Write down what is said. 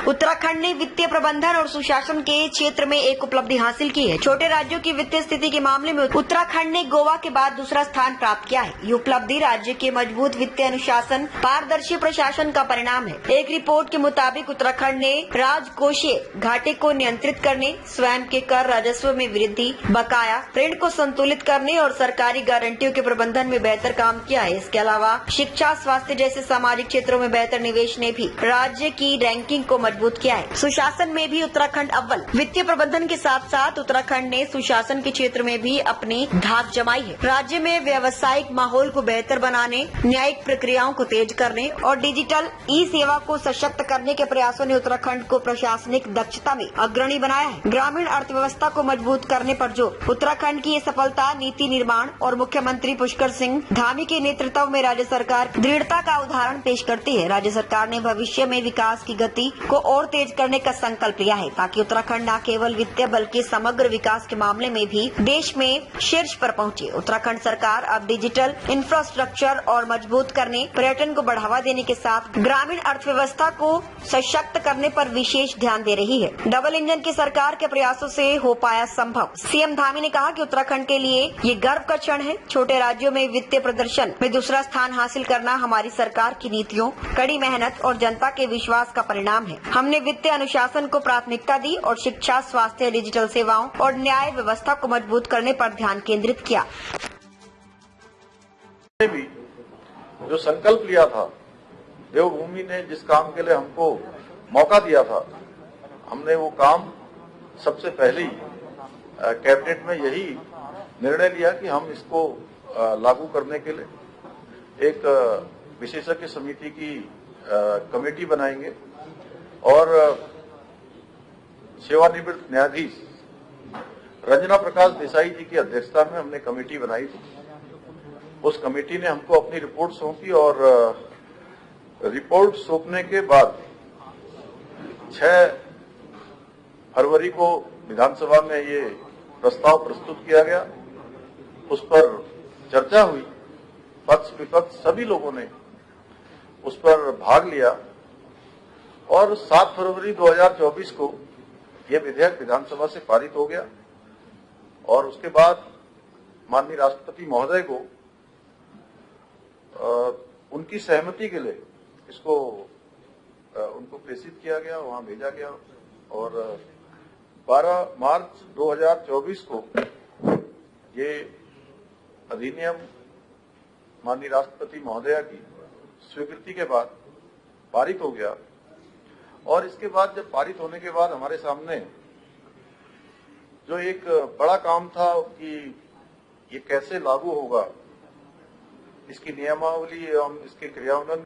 उत्तराखंड ने वित्तीय प्रबंधन और सुशासन के क्षेत्र में एक उपलब्धि हासिल की है। छोटे राज्यों की वित्तीय स्थिति के मामले में उत्तराखंड ने गोवा के बाद दूसरा स्थान प्राप्त किया है। ये उपलब्धि राज्य के मजबूत वित्तीय अनुशासन, पारदर्शी प्रशासन का परिणाम है। एक रिपोर्ट के मुताबिक उत्तराखंड ने राजकोषीय घाटे को नियंत्रित करने, स्वयं के कर राजस्व में वृद्धि, बकाया ऋण को संतुलित करने और सरकारी गारंटियों के प्रबंधन में बेहतर काम किया है। इसके अलावा शिक्षा, स्वास्थ्य जैसे सामाजिक क्षेत्रों में बेहतर निवेश ने भी राज्य की रैंकिंग को मजबूत किया है। सुशासन में भी उत्तराखंड अव्वल। वित्तीय प्रबंधन के साथ साथ उत्तराखंड ने सुशासन के क्षेत्र में भी अपनी धाक जमाई है। राज्य में व्यावसायिक माहौल को बेहतर बनाने, न्यायिक प्रक्रियाओं को तेज करने और डिजिटल ई सेवा को सशक्त करने के प्रयासों ने उत्तराखंड को प्रशासनिक दक्षता में अग्रणी बनाया है। ग्रामीण अर्थव्यवस्था को मजबूत करने पर जोर। उत्तराखंड की ये सफलता नीति निर्माण और मुख्यमंत्री पुष्कर सिंह धामी के नेतृत्व में राज्य सरकार दृढ़ता का उदाहरण पेश करती है। राज्य सरकार ने भविष्य में विकास की गति को और तेज करने का संकल्प लिया है, ताकि उत्तराखंड न केवल वित्तीय बल्कि समग्र विकास के मामले में भी देश में शीर्ष पर पहुंचे। उत्तराखंड सरकार अब डिजिटल इंफ्रास्ट्रक्चर और मजबूत करने, पर्यटन को बढ़ावा देने के साथ ग्रामीण अर्थव्यवस्था को सशक्त करने पर विशेष ध्यान दे रही है। डबल इंजन की सरकार के प्रयासों से हो पाया संभव। सीएम धामी ने कहा कि उत्तराखंड के लिए ये गर्व का क्षण है। छोटे राज्यों में वित्तीय प्रदर्शन में दूसरा स्थान हासिल करना हमारी सरकार की नीतियों, कड़ी मेहनत और जनता के विश्वास का परिणाम है। हमने वित्तीय अनुशासन को प्राथमिकता दी और शिक्षा, स्वास्थ्य, डिजिटल सेवाओं और न्याय व्यवस्था को मजबूत करने पर ध्यान केंद्रित किया। भी जो संकल्प लिया था, देवभूमि ने जिस काम के लिए हमको मौका दिया था, हमने वो काम सबसे पहले कैबिनेट में यही निर्णय लिया कि हम इसको लागू करने के लिए एक विशेषज्ञ समिति की कमेटी बनाएंगे और सेवानिवृत्त न्यायाधीश रंजना प्रकाश देसाई जी की अध्यक्षता में हमने कमेटी बनाई थी। उस कमेटी ने हमको अपनी रिपोर्ट सौंपी और रिपोर्ट सौंपने के बाद 6 फरवरी को विधानसभा में ये प्रस्ताव प्रस्तुत किया गया। उस पर चर्चा हुई, पक्ष विपक्ष सभी लोगों ने उस पर भाग लिया और 7 फरवरी 2024 को यह विधेयक विधानसभा से पारित हो गया। और उसके बाद माननीय राष्ट्रपति महोदय को उनकी सहमति के लिए इसको उनको प्रेषित किया गया, वहां भेजा गया और 12 मार्च 2024 को ये अधिनियम माननीय राष्ट्रपति महोदया की स्वीकृति के बाद पारित हो गया। और इसके बाद जब पारित होने के बाद हमारे सामने जो एक बड़ा काम था कि ये कैसे लागू होगा, इसकी नियमावली एवं इसके क्रियान्वयन